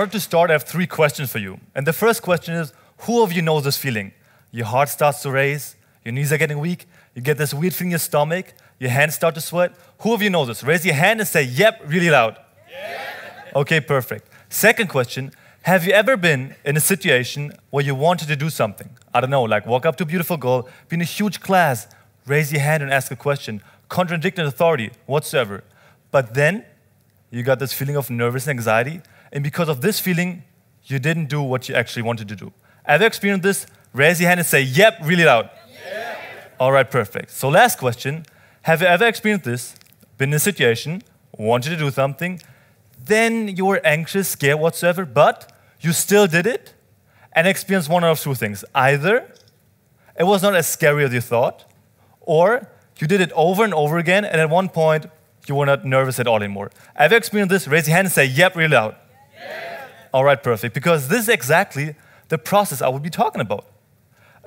order to start, I have 3 questions for you. And the first question is, who of you knows this feeling? Your heart starts to race, your knees are getting weak, you get this weird feeling in your stomach, your hands start to sweat. Who of you knows this? Raise your hand and say, yep, really loud. Yeah. Okay, perfect. Second question, have you ever been in a situation where you wanted to do something? I don't know, like walk up to a beautiful girl, be in a huge class, raise your hand and ask a question, contradict an authority, whatsoever. But then you got this feeling of nervous anxiety, and because of this feeling, you didn't do what you actually wanted to do. Have you experienced this? Raise your hand and say, yep, really loud. Yeah. All right, perfect. So last question, have you ever experienced this, been in a situation, wanted to do something, then you were anxious, scared, whatsoever, but you still did it and experienced one of 2 things. Either it was not as scary as you thought, or you did it over and over again, and at one point, you were not nervous at all anymore. Have you experienced this? Raise your hand and say, yep, really loud. Yeah. All right, perfect. Because this is exactly the process I will be talking about.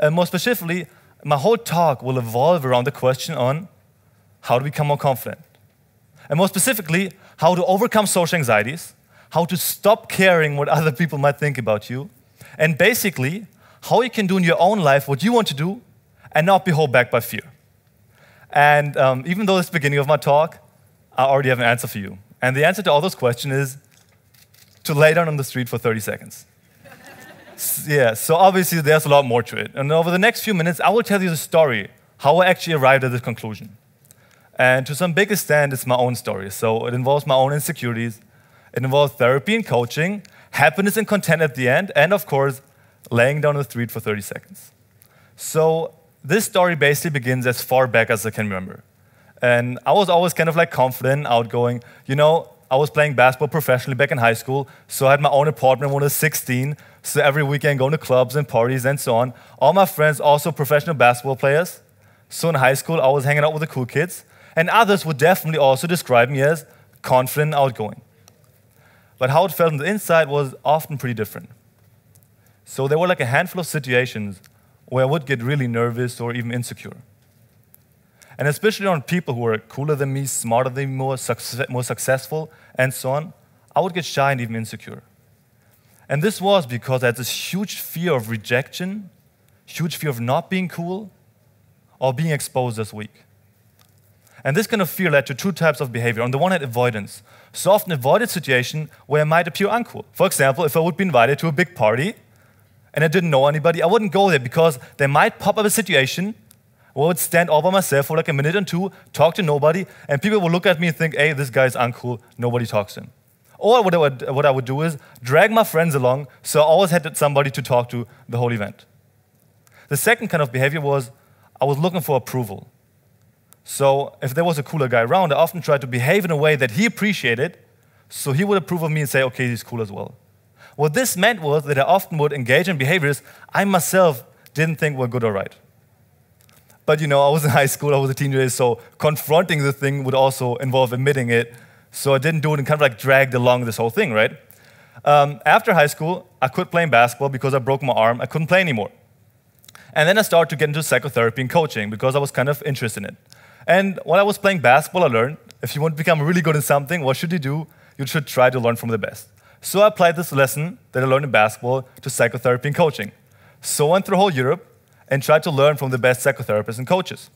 More specifically, my whole talk will evolve around the question on how to become more confident. And more specifically, how to overcome social anxieties, how to stop caring what other people might think about you, and basically, how you can do in your own life what you want to do and not be held back by fear. And even though it's the beginning of my talk, I already have an answer for you. And the answer to all those questions is to lay down on the street for 30 seconds. Yeah, so obviously there's a lot more to it. And over the next few minutes, I will tell you the story, how I actually arrived at this conclusion. And to some big extent, it's my own story. So it involves my own insecurities. It involves therapy and coaching, happiness and content at the end, and of course, laying down on the street for 30 seconds. So this story basically begins as far back as I can remember. And I was always kind of like confident, outgoing. You know, I was playing basketball professionally back in high school, so I had my own apartment when I was 16, so every weekend going to clubs and parties and so on. All my friends also professional basketball players. So in high school, I was hanging out with the cool kids, and others would definitely also describe me as confident and outgoing. But how it felt on the inside was often pretty different. So there were like a handful of situations where I would get really nervous or even insecure. And especially on people who were cooler than me, smarter than me, more successful, and so on, I would get shy and even insecure. And this was because I had this huge fear of rejection, huge fear of not being cool, or being exposed as weak. And this kind of fear led to 2 types of behavior. On the one hand, avoidance. So often avoided situation where I might appear uncool. For example, if I would be invited to a big party and I didn't know anybody, I wouldn't go there because there might pop up a situation where I would stand all by myself for like a minute or 2, talk to nobody, and people would look at me and think, hey, this guy's uncool, nobody talks to him. Or what I would do is drag my friends along, so I always had somebody to talk to the whole event. The second kind of behavior was I was looking for approval. So if there was a cooler guy around, I often tried to behave in a way that he appreciated, so he would approve of me and say, okay, he's cool as well. What this meant was that I often would engage in behaviors I myself didn't think were good or right. But you know, I was in high school, I was a teenager, so confronting the thing would also involve admitting it, so I didn't do it and kind of like dragged along this whole thing, right? After high school, I quit playing basketball because I broke my arm, I couldn't play anymore. And then I started to get into psychotherapy and coaching because I was kind of interested in it. And while I was playing basketball, I learned, if you want to become really good in something, what should you do? You should try to learn from the best. So I applied this lesson that I learned in basketball to psychotherapy and coaching. So I went through whole Europe and tried to learn from the best psychotherapists and coaches.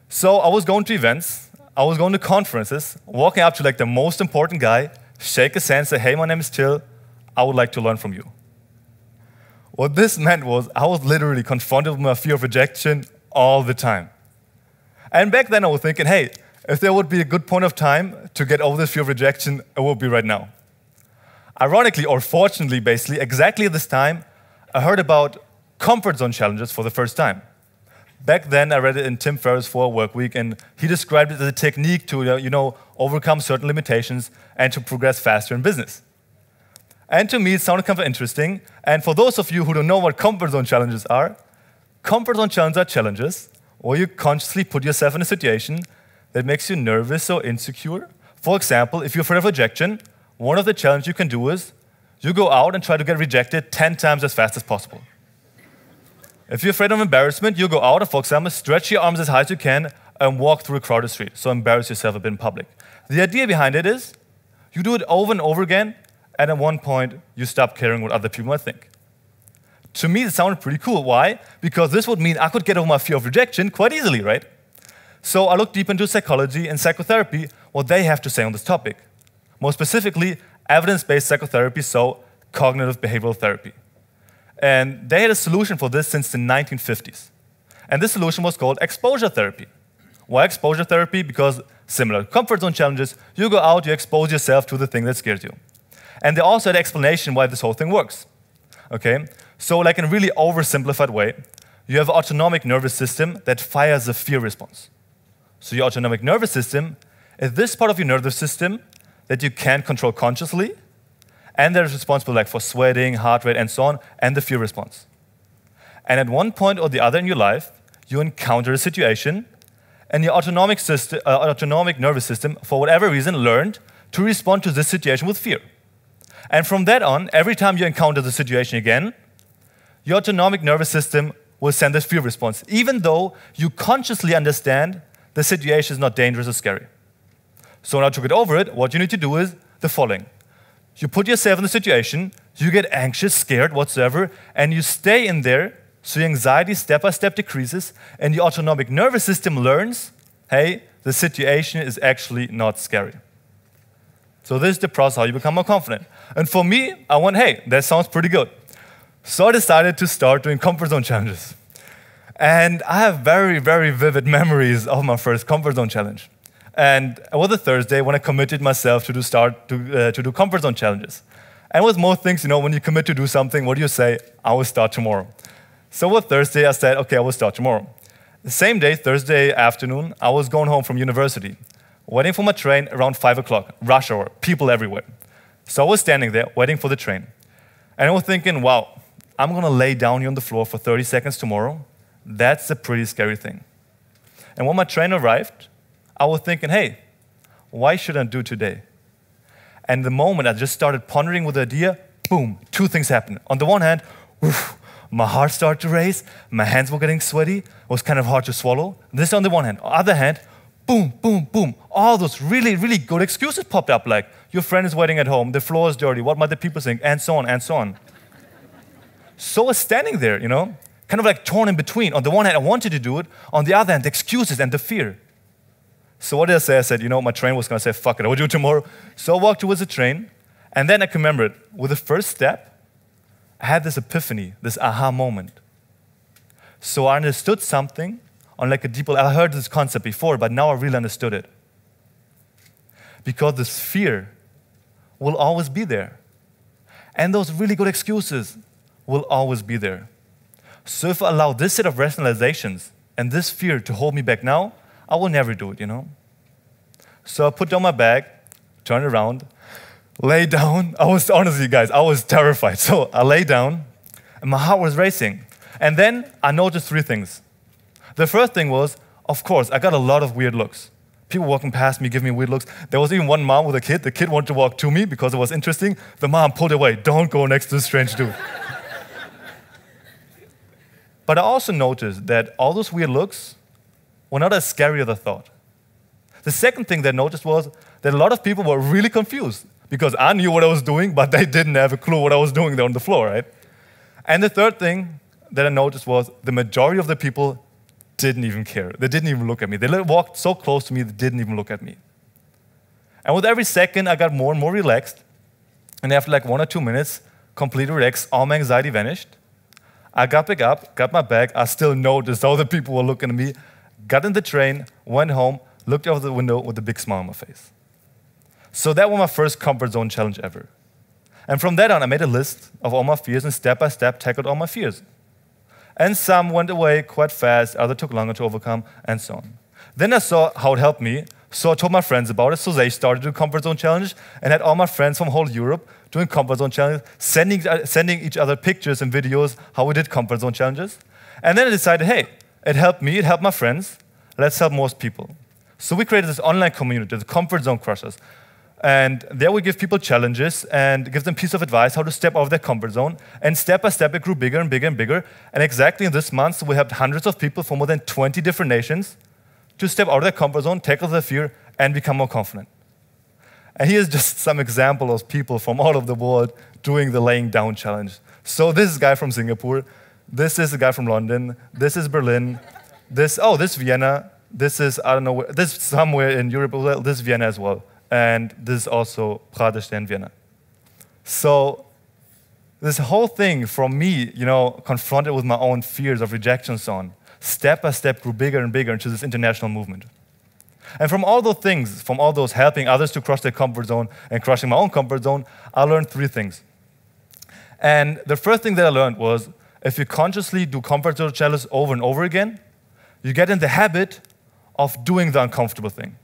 So I was going to events, I was going to conferences, walking up to like the most important guy, shake his hand, say, hey, my name is Till, I would like to learn from you. What this meant was I was literally confronted with my fear of rejection all the time. And back then I was thinking, hey, if there would be a good point of time to get over this fear of rejection, it would be right now. Ironically, or fortunately, basically, exactly at this time, I heard about comfort zone challenges for the first time. Back then, I read it in Tim Ferriss' 4 Work Week, and he described it as a technique to, overcome certain limitations and to progress faster in business. And to me, it sounded kind of interesting. And for those of you who don't know what comfort zone challenges are challenges where you consciously put yourself in a situation that makes you nervous or insecure. For example, if you're afraid of rejection, one of the challenges you can do is you go out and try to get rejected 10 times as fast as possible. If you're afraid of embarrassment, you go out and, for example, stretch your arms as high as you can and walk through a crowded street, so embarrass yourself a bit in public. The idea behind it is you do it over and over again and at one point, you stop caring what other people might think. To me, it sounded pretty cool. Why? Because this would mean I could get over my fear of rejection quite easily, right? So I looked deep into psychology and psychotherapy, what they have to say on this topic. More specifically, evidence-based psychotherapy, so cognitive behavioral therapy. And they had a solution for this since the 1950s. And this solution was called exposure therapy. Why exposure therapy? Because similar to comfort zone challenges, you go out, you expose yourself to the thing that scares you. And they also had an explanation why this whole thing works. Okay? So like in a really oversimplified way, you have an autonomic nervous system that fires a fear response. So your autonomic nervous system is this part of your nervous system that you can't control consciously, and that is responsible like for sweating, heart rate, and so on, and the fear response. And at one point or the other in your life, you encounter a situation, and your autonomic nervous system, for whatever reason, learned to respond to this situation with fear. And from that on, every time you encounter the situation again, your autonomic nervous system will send this fear response, even though you consciously understand the situation is not dangerous or scary. So now to get over it, what you need to do is the following. You put yourself in the situation, you get anxious, scared, whatsoever, and you stay in there, so your anxiety step-by-step decreases, and your autonomic nervous system learns, hey, the situation is actually not scary. So this is the process how you become more confident. And for me, I went, hey, that sounds pretty good. So I decided to start doing comfort zone challenges. And I have very, very vivid memories of my first comfort zone challenge. And it was a Thursday when I committed myself to do comfort zone challenges. And with most things, you know, when you commit to do something, what do you say? I will start tomorrow. So with Thursday, I said, okay, I will start tomorrow. The same day, Thursday afternoon, I was going home from university, waiting for my train around 5 o'clock, rush hour, people everywhere. So I was standing there, waiting for the train. And I was thinking, wow, I'm going to lay down here on the floor for 30 seconds tomorrow. That's a pretty scary thing. And when my train arrived, I was thinking, hey, why should I do today? And the moment I just started pondering with the idea, boom, two things happened. On the one hand, oof, my heart started to race, my hands were getting sweaty, it was kind of hard to swallow. This on the one hand. On the other hand, boom, boom, boom. All those really, really good excuses popped up, like your friend is waiting at home, the floor is dirty, what might the people think, and so on, and so on. So I was standing there, you know, kind of like torn in between. On the one hand, I wanted to do it. On the other hand, the excuses and the fear. So what did I say? I said, you know, my train was going to say, fuck it, I will do it tomorrow. So I walked towards the train, and then I can remember it. With the first step, I had this epiphany, this aha moment. So I understood something on like a deep level. I heard this concept before, but now I really understood it. Because this fear will always be there. And those really good excuses will always be there. So if I allow this set of rationalizations and this fear to hold me back now, I will never do it, you know? So I put down my bag, turned around, lay down. Honestly, guys, I was terrified. So I lay down, and my heart was racing. And then I noticed three things. The first thing was, of course, I got a lot of weird looks. People walking past me, giving me weird looks. There was even one mom with a kid. The kid wanted to walk to me because it was interesting. The mom pulled away. Don't go next to this strange dude. But I also noticed that all those weird looks were not as scary as I thought. The second thing that I noticed was that a lot of people were really confused because I knew what I was doing, but they didn't have a clue what I was doing there on the floor, right? And the third thing that I noticed was the majority of the people didn't even care. They didn't even look at me. They walked so close to me, they didn't even look at me. And with every second, I got more and more relaxed. And after like 1 or 2 minutes, completely relaxed, all my anxiety vanished. I got back up, got my bag. I still noticed all the people were looking at me. Got in the train, went home, looked out the window with a big smile on my face. So that was my first comfort zone challenge ever. And from that on, I made a list of all my fears and step-by-step tackled all my fears. And some went away quite fast, others took longer to overcome, and so on. Then I saw how it helped me, so I told my friends about it, so they started doing comfort zone challenge, and had all my friends from whole Europe doing comfort zone challenges, sending each other pictures and videos how we did comfort zone challenges. And then I decided, hey, it helped me, it helped my friends, let's help most people. So we created this online community, the Comfort Zone Crushers. And there we give people challenges and give them piece of advice how to step out of their comfort zone. And step by step, it grew bigger and bigger and bigger. And exactly in this month, we helped hundreds of people from more than 20 different nations to step out of their comfort zone, tackle their fear, and become more confident. And here's just some example of people from all over the world doing the laying down challenge. So this is a guy from Singapore. This is a guy from London. This is Berlin. This is Vienna. This is, I don't know, this is somewhere in Europe. This is Vienna as well. And this is also Pradesh and Vienna. So this whole thing from me, confronted with my own fears of rejection and so on, step by step grew bigger and bigger into this international movement. And from all those things, from all those helping others to crush their comfort zone and crushing my own comfort zone, I learned 3 things. And the first thing that I learned was, if you consciously do comfort zone challenges over and over again, you get in the habit of doing the uncomfortable thing.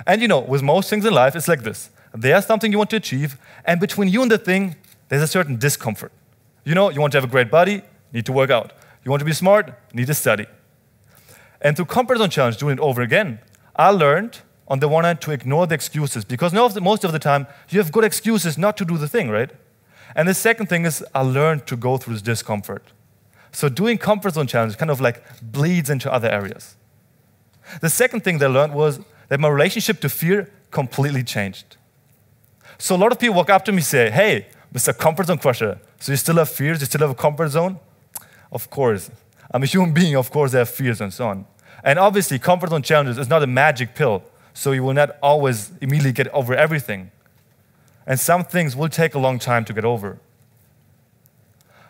And with most things in life, it's like this. There's something you want to achieve, and between you and the thing, there's a certain discomfort. You want to have a great body, need to work out. You want to be smart, need to study. And through comfort zone challenge, doing it over again, I learned, on the one hand, to ignore the excuses, because most of the time, you have good excuses not to do the thing, right? And the second thing is, I learned to go through this discomfort. So doing comfort zone challenge kind of like bleeds into other areas. The second thing that I learned was that my relationship to fear completely changed. So a lot of people walk up to me and say, hey, Mr. Comfort Zone Crusher, so you still have fears, you still have a comfort zone? Of course. I'm a human being, of course I have fears and so on. And obviously, comfort zone challenges is not a magic pill, so you will not always immediately get over everything. And some things will take a long time to get over.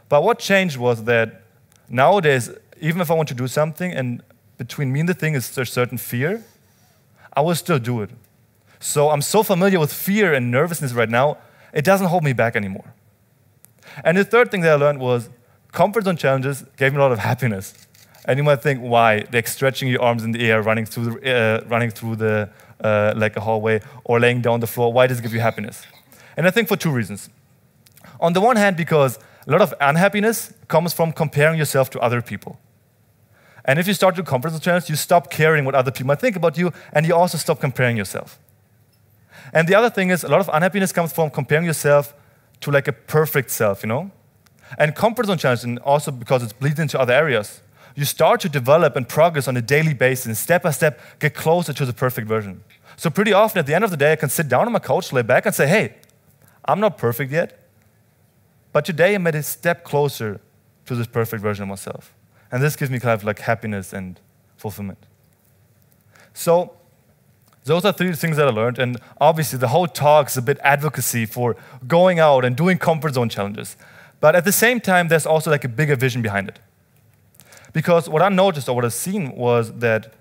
But what changed was that nowadays, even if I want to do something and between me and the thing is a certain fear, I will still do it. So I'm so familiar with fear and nervousness right now, it doesn't hold me back anymore. And the third thing that I learned was comfort zone challenges gave me a lot of happiness. And you might think, why? Like stretching your arms in the air, running through like a hallway, or laying down on the floor. Why does it give you happiness? And I think for 2 reasons. On the one hand, because a lot of unhappiness comes from comparing yourself to other people. And if you start to comfort zone challenge, you stop caring what other people might think about you, and you also stop comparing yourself. And the other thing is, a lot of unhappiness comes from comparing yourself to like a perfect self, And comfort zone challenge, and also because it bleeds into other areas, you start to develop and progress on a daily basis, and step by step, get closer to the perfect version. So pretty often, at the end of the day, I can sit down on my couch, lay back, and say, hey, I'm not perfect yet, but today I made a step closer to this perfect version of myself. And this gives me kind of like happiness and fulfillment. So those are 3 things that I learned, and obviously the whole talk is a bit advocacy for going out and doing comfort zone challenges. But at the same time, there's also like a bigger vision behind it. Because what I noticed or what I've seen was that,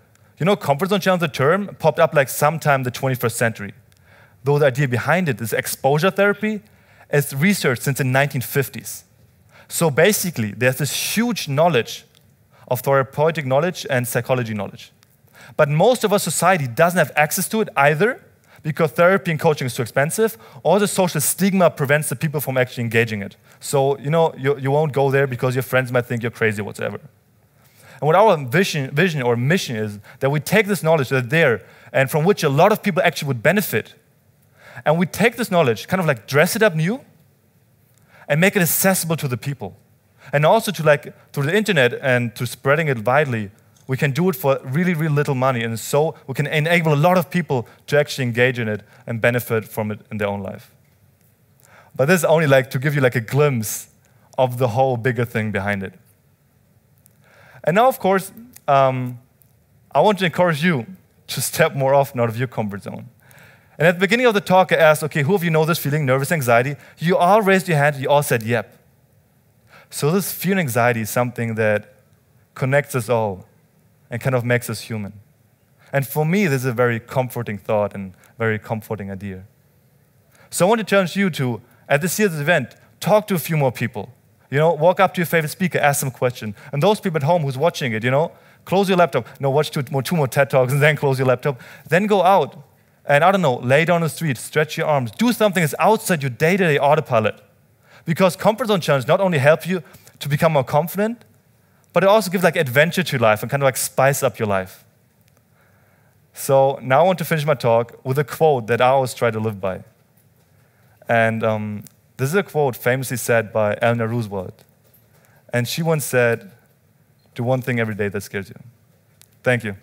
comfort zone challenge, the term, popped up like sometime in the 21st century. Though the idea behind it is exposure therapy, it's researched since the 1950s. So basically, there's this huge knowledge of therapeutic knowledge and psychology knowledge. But most of our society doesn't have access to it either, because therapy and coaching is too expensive, or the social stigma prevents the people from actually engaging it. So, you won't go there because your friends might think you're crazy or whatever. And what our vision or mission is that we take this knowledge that's there and from which a lot of people actually would benefit, and we take this knowledge, kind of like dress it up new, and make it accessible to the people. And also through the internet and to spreading it widely, we can do it for really, really little money. And so we can enable a lot of people to actually engage in it and benefit from it in their own life. But this is only to give you a glimpse of the whole bigger thing behind it. And now, of course, I want to encourage you to step more often out of your comfort zone. And at the beginning of the talk, I asked, okay, who of you know this feeling, nervous anxiety? You all raised your hand, you all said, yep. So this fear and anxiety is something that connects us all and kind of makes us human. And for me, this is a very comforting thought and very comforting idea. So I want to challenge you to, at this year's event, talk to a few more people. Walk up to your favorite speaker, ask them a question. And those people at home who's watching it, close your laptop. Watch two more TED Talks and then close your laptop. Then go out and, lay down on the street, stretch your arms. Do something that's outside your day-to-day autopilot. Because comfort zone challenge not only help you to become more confident, but it also gives adventure to your life and kind of spice up your life. So now I want to finish my talk with a quote that I always try to live by. And this is a quote famously said by Eleanor Roosevelt. And she once said, do one thing every day that scares you. Thank you.